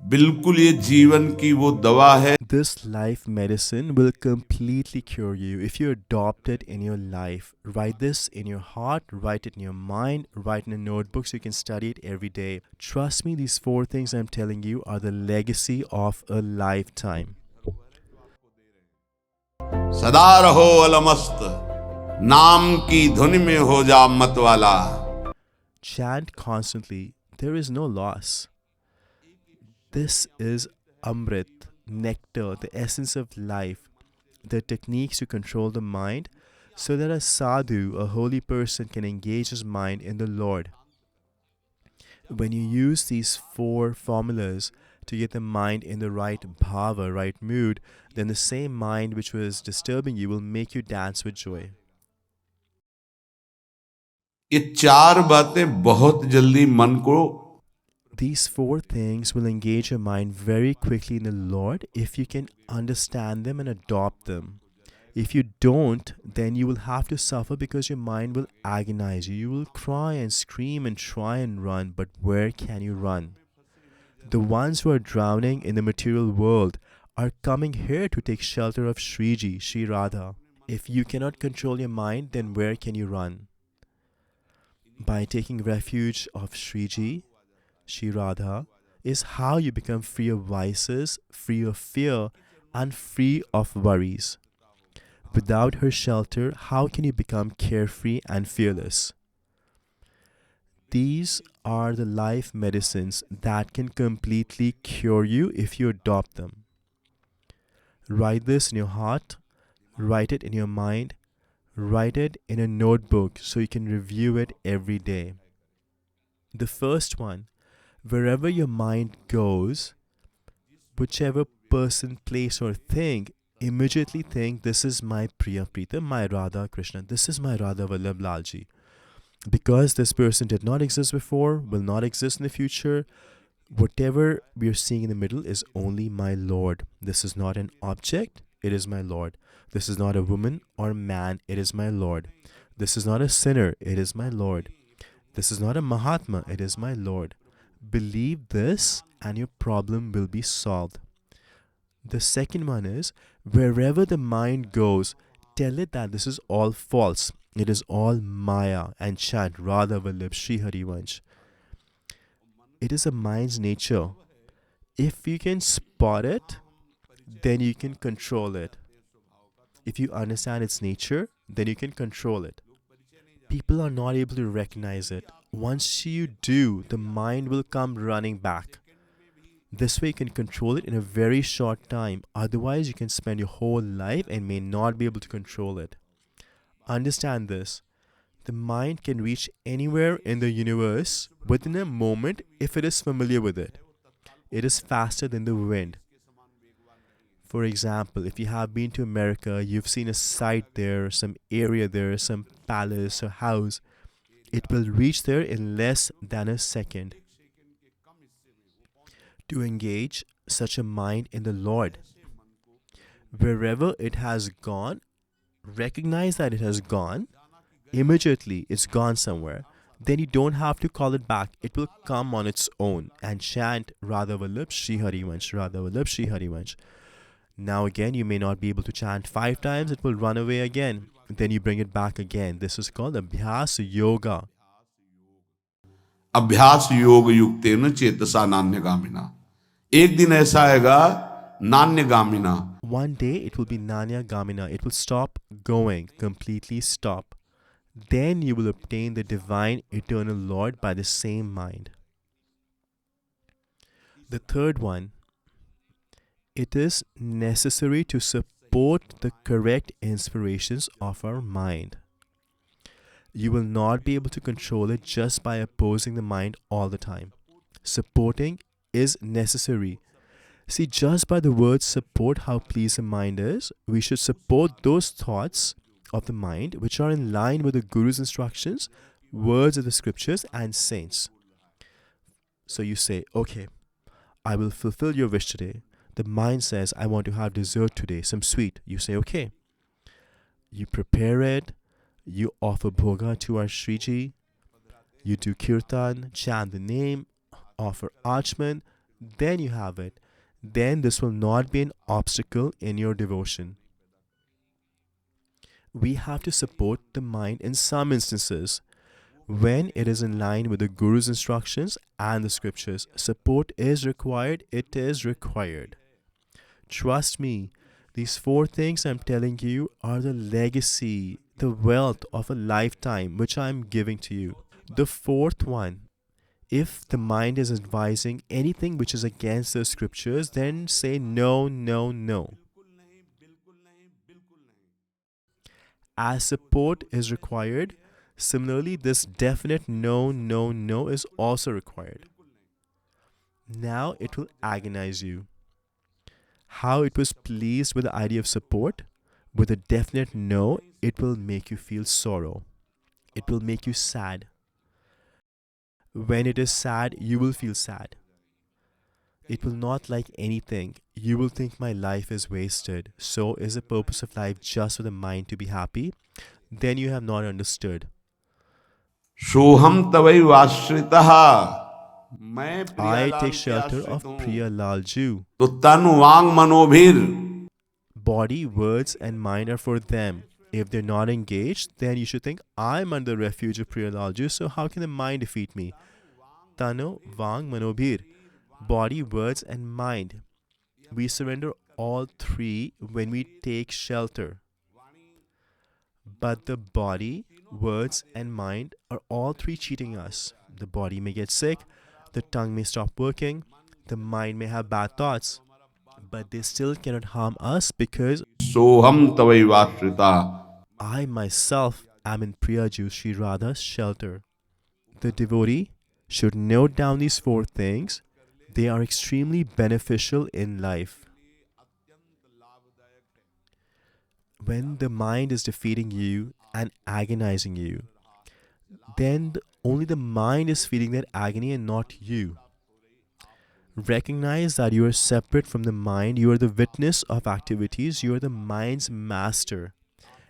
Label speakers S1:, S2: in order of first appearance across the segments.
S1: बिल्कुल ये जीवन की वो दवा है।
S2: This life medicine will completely cure you if you adopt it in your life. Write this in your heart, write it in your mind, write in a notebook so you can study it every day. Trust me, these 4 things I'm telling you are the legacy of a lifetime.
S1: सदा रहो अलमस्त, नाम की धुन में हो जा मतवाला।
S2: Chant constantly. There is no loss. This is Amrit, nectar, the essence of life, the techniques to control the mind so that a sadhu, a holy person, can engage his mind in the Lord. When you use these 4 formulas to get the mind in the right bhava, right mood, then the same mind which was disturbing you will make you dance with joy.
S1: ये 4 बातें बहुत जल्दी मन को
S2: These 4 things will engage your mind very quickly in the Lord if you can understand them and adopt them. If you don't, then you will have to suffer because your mind will agonize you. You will cry and scream and try and run, but where can you run? The ones who are drowning in the material world are coming here to take shelter of Shriji, Shri Radha. If you cannot control your mind, then where can you run? By taking refuge of Shriji, Shri Radha, is how you become free of vices, free of fear, and free of worries. Without her shelter, how can you become carefree and fearless? These are the life medicines that can completely cure you if you adopt them. Write this in your heart, write it in your mind, write it in a notebook so you can review it every day. The first one, wherever your mind goes, whichever person, place, or thing, immediately think, this is my Priya Prita, my Radha Krishna, this is my Radha Vallabh Lalji. Because this person did not exist before, will not exist in the future, whatever we are seeing in the middle is only my Lord. This is not an object, it is my Lord. This is not a woman or man, it is my Lord. This is not a sinner, it is my Lord. This is not a Mahatma, it is my Lord. Believe this and your problem will be solved. The second one is, wherever the mind goes, tell it that this is all false. It is all Maya, and chant Radha Vallabh Shri Hari Vansh. It is a mind's nature. If you can spot it, then you can control it. If you understand its nature, then you can control it. People are not able to recognize it. Once you do, the mind will come running back. This way you can control it in a very short time. Otherwise, you can spend your whole life and may not be able to control it. Understand this. The mind can reach anywhere in the universe within a moment if it is familiar with it. It is faster than the wind. For example, if you have been to America, you've seen a site there, some area there, some palace or house. It will reach there in less than a second. To engage such a mind in the Lord, wherever it has gone, recognize that it has gone. Immediately, it's gone somewhere. Then you don't have to call it back. It will come on its own and chant Radha Vallabh Shri Hari Vansh, Radha Vallabh Shri Hari Vansh. Now again, you may not be able to chant 5 times. It will run away again. Then you bring it back again. This is called Abhyas Yoga.
S1: अभ्यास योग युक्तेन चेतसा नान्यगामिना। एक दिन ऐसा आएगा नान्यगामिना।
S2: One day it will be Nanya Gamina. It will stop going, completely stop. Then you will obtain the divine eternal Lord by the same mind. The third one, it is necessary to support the correct inspirations of our mind. You will not be able to control it just by opposing the mind all the time. Supporting is necessary. See, just by the word support how pleased the mind is, we should support those thoughts of the mind which are in line with the Guru's instructions, words of the scriptures, and saints. So you say, okay, I will fulfill your wish today. The mind says, I want to have dessert today, some sweet. You say, okay. You prepare it. You offer bhoga to our Shriji. You do kirtan, chant the name, offer achman. then you have it. Then this will not be an obstacle in your devotion. We have to support the mind in some instances. When it is in line with the Guru's instructions and the scriptures, support is required. It is required. Trust me, these four things I'm telling you are the legacy, the wealth of a lifetime which I'm giving to you. The fourth one, if the mind is advising anything which is against the scriptures, then say no, no, no. As support is required, similarly, this definite no, no, no is also required. Now it will agonize you. How it was pleased with the idea of support, with a definite no, it will make you feel sorrow. It will make you sad. When it is sad, you will feel sad. It will not like anything. You will think my life is wasted. So is the purpose of life just for the mind to be happy? Then you have not understood.
S1: सोहम तवैव आश्रितः, मैं
S2: I
S1: Priyalal
S2: take
S1: के
S2: shelter
S1: आश्रित
S2: of
S1: हूँ।
S2: Priya Lalju.
S1: तो तन वांग मनोभीर,
S2: Body, words, and mind are for them. If they're not engaged, then you should think, I'm under the refuge of Priya Lalju, so how can the mind defeat me? Tano, Vang, Manobhir. Body, words, and mind. We surrender all three when we take shelter. But the body, words, and mind are all three cheating us. The body may get sick, the tongue may stop working, the mind may have bad thoughts, but they still cannot harm us because
S1: Soham तवैव आश्रितः।
S2: I myself am in Priyaju Shri Radha's shelter. The devotee should note down these four things. They are extremely beneficial in life. When the mind is defeating you and agonizing you, then only the mind is feeling that agony and not you. Recognize that you are separate from the mind. You are the witness of activities. You are the mind's master.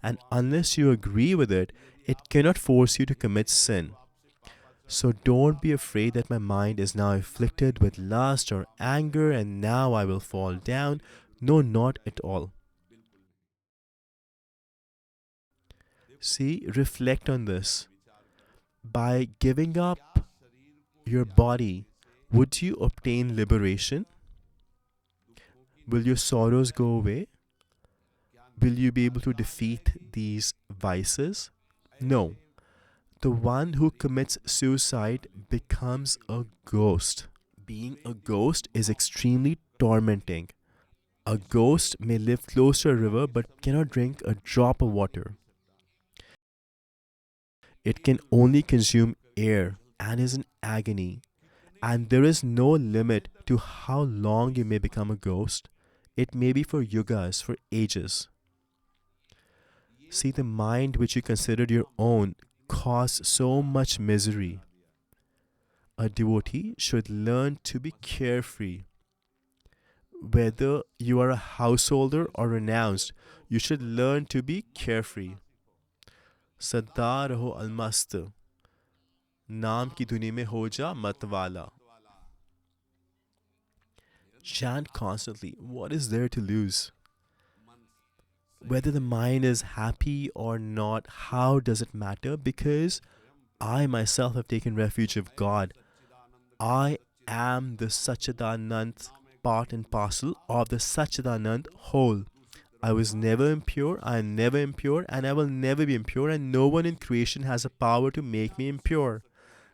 S2: And unless you agree with it, it cannot force you to commit sin. So don't be afraid that my mind is now afflicted with lust or anger and now I will fall down. No, not at all. See, reflect on this. By giving up your body, would you obtain liberation? Will your sorrows go away? Will you be able to defeat these vices? No. The one who commits suicide becomes a ghost. Being a ghost is extremely tormenting. A ghost may live close to a river but cannot drink a drop of water. It can only consume air and is in agony. And there is no limit to how long you may become a ghost. It may be for yugas, for ages. See, the mind which you considered your own caused so much misery. A devotee should learn to be carefree. Whether you are a householder or renounced, you should learn to be carefree. Sada raho almast, naam ki dhuni mein ho ja matwala. Chant constantly. What is there to lose? Whether the mind is happy or not, how does it matter? Because I myself have taken refuge of God. I am the Satchidanand, part and parcel of the Satchidanand whole. I was never impure, I am never impure, and I will never be impure, and no one in creation has a power to make me impure.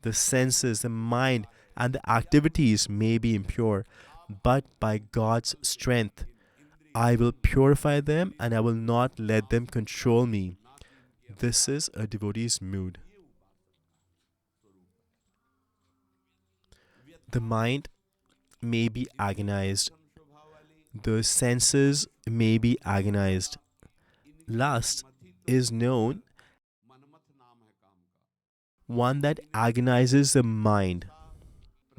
S2: The senses, the mind, and the activities may be impure, but by God's strength, I will purify them and I will not let them control me. This is a devotee's mood. The mind may be agonized. The senses may be agonized. Lust is known one that agonizes the mind.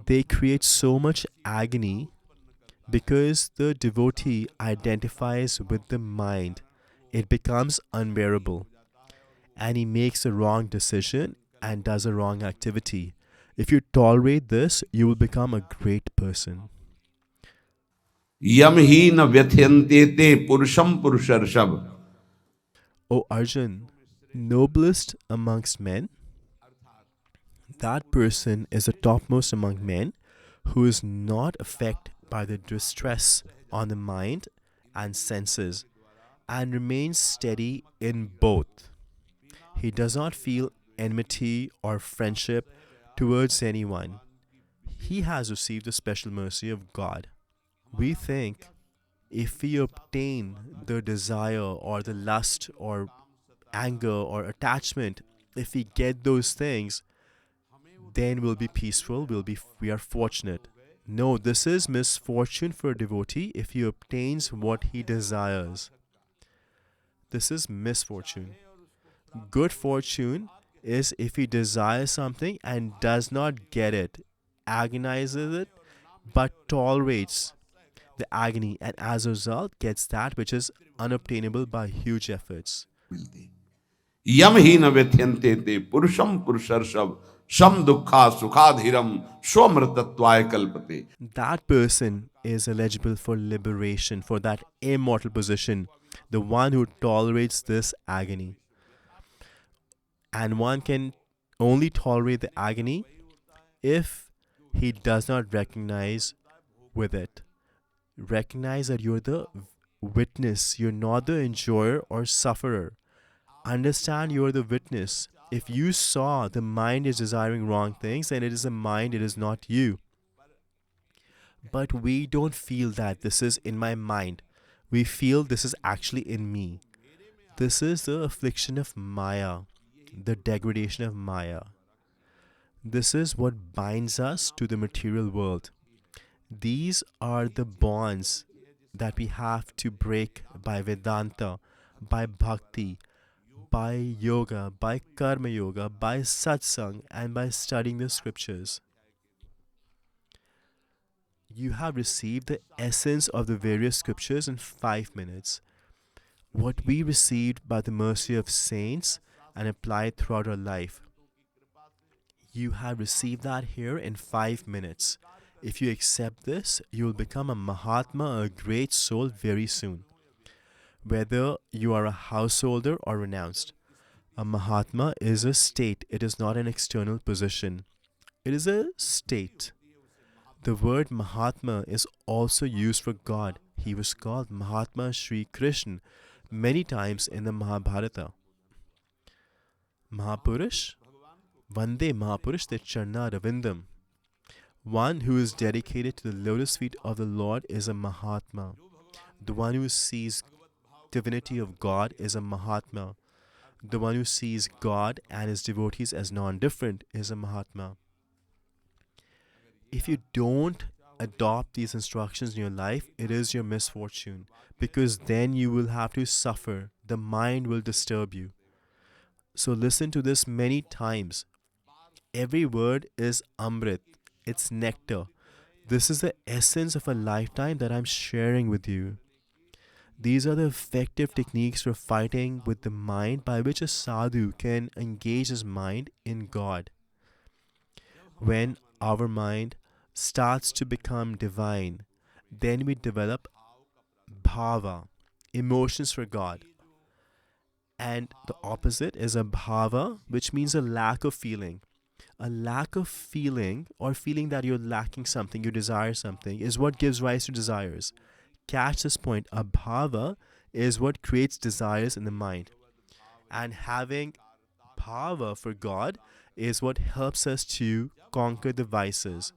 S2: They create so much agony because the devotee identifies with the mind. It becomes unbearable and he makes a wrong decision and does a wrong activity. If you tolerate this, you will become a great person.
S1: यम ही न व्यथयन्ते ते पुरुषम पुरुषर्षभ.
S2: O Arjun, noblest amongst men, that person is the topmost among men who is not affected by the distress on the mind and senses and remains steady in both. He does not feel enmity or friendship towards anyone. He has received the special mercy of God. We think if we obtain the desire or the lust or anger or attachment, if we get those things, then we'll be peaceful, we are fortunate. No, this is misfortune for a devotee if he obtains what he desires. This is misfortune. Good fortune is if he desires something and does not get it, agonizes it, but tolerates the agony, and as a result gets that which is unobtainable by huge efforts.
S1: यम ही न व्यथयन्ते ते पुरुषम पुरुषर्षभ सम दुखा सुखाधीरम स्वमृतत्वाय कल्पते.
S2: That person is eligible for liberation, for that immortal position, the one who tolerates this agony. And one can only tolerate the agony if he does not recognize with it. Recognize that you're the witness, you're not the enjoyer or sufferer. Understand you're the witness. If you saw the mind is desiring wrong things, then it is the mind, it is not you. But we don't feel that this is in my mind. We feel this is actually in me. This is the affliction of Maya, the degradation of Maya. This is what binds us to the material world. These are the bonds that we have to break by Vedanta, by Bhakti, by yoga, by Karma Yoga, by Satsang, and by studying the scriptures. You have received the essence of the various scriptures in 5 minutes. What we received by the mercy of saints and applied throughout our life. You have received that here in 5 minutes. If you accept this, you will become a Mahatma, a great soul very soon. Whether you are a householder or renounced, a Mahatma is a state. It is not an external position. It is a state. The word Mahatma is also used for God. He was called Mahatma Shri Krishna many times in the Mahabharata. Mahapurush, Vande Mahapurush te Charna Ravindam. One who is dedicated to the lotus feet of the Lord is a Mahatma. The one who sees divinity of God is a Mahatma. The one who sees God and his devotees as non-different is a Mahatma. If you don't adopt these instructions in your life, it is your misfortune, because then you will have to suffer. The mind will disturb you. So listen to this many times. Every word is Amrit. It's nectar. This is the essence of a lifetime that I'm sharing with you. These are the effective techniques for fighting with the mind by which a sadhu can engage his mind in God. When our mind starts to become divine, then we develop bhava, emotions for God. And the opposite is a bhava, which means a lack of feeling. A lack of feeling, or feeling that you're lacking something, you desire something, is what gives rise to desires. Catch this point. A bhava is what creates desires in the mind. And having bhava for God is what helps us to conquer the vices.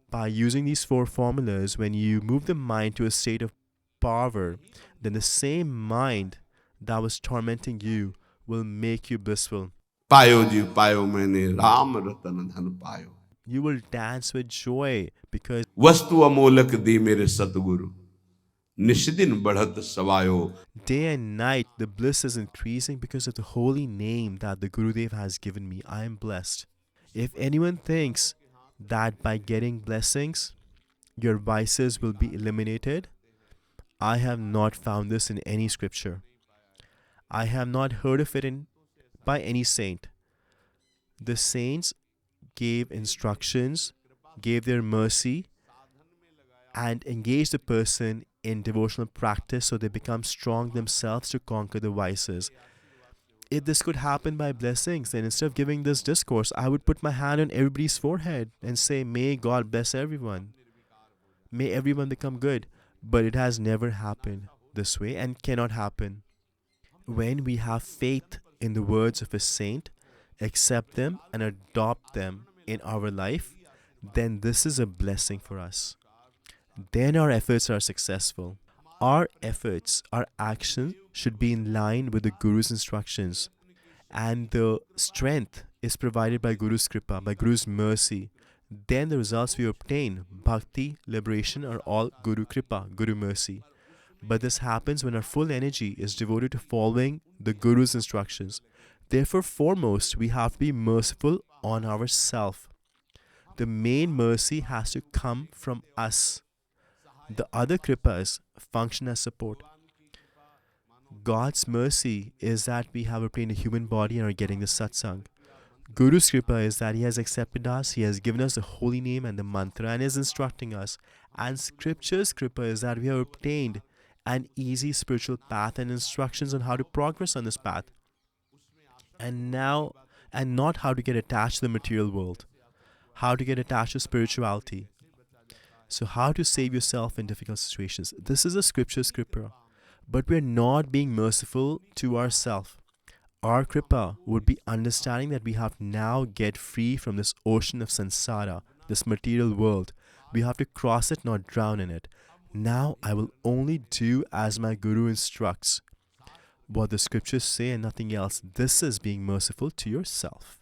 S2: By using these 4 formulas, when you move the mind to a state of power, then the same mind that was tormenting you will make you blissful.
S1: पायो जी पायो मैंने राम रतन धन पायो.
S2: You will dance with joy because
S1: वस्तु अमोलक दी मेरे सतगुरु निष्दिन बढ़त सवायो.
S2: day and night the bliss is increasing because of the holy name that the Gurudev has given me. I am blessed. If anyone thinks that by getting blessings, your vices will be eliminated, I have not found this in any scripture. I have not heard of it by any saint. The saints gave instructions, gave their mercy, and engage the person in devotional practice so they become strong themselves to conquer the vices. If this could happen by blessings, then instead of giving this discourse, I would put my hand on everybody's forehead and say, may God bless everyone. May everyone become good. But it has never happened this way and cannot happen. When we have faith in the words of a saint, accept them and adopt them in our life, then this is a blessing for us. Then our efforts are successful. Our efforts, our action should be in line with the Guru's instructions. And the strength is provided by Guru's Kripa, by Guru's mercy. Then the results we obtain, bhakti, liberation, are all Guru Kripa, Guru mercy. But this happens when our full energy is devoted to following the Guru's instructions. Therefore, foremost, we have to be merciful on ourselves. The main mercy has to come from us. The other kripas function as support. God's mercy is that we have obtained a human body and are getting the satsang. Guru's kripa is that he has accepted us, he has given us the holy name and the mantra and is instructing us. And scripture's kripa is that we have obtained an easy spiritual path and instructions on how to progress on this path. And not how to get attached to the material world, how to get attached to spirituality. So how to save yourself in difficult situations. This is a scripture's kripa. But we're not being merciful to ourselves. Our kripa would be understanding that we have now get free from this ocean of samsara, this material world. We have to cross it, not drown in it. Now I will only do as my Guru instructs. What the scriptures say and nothing else. This is being merciful to yourself.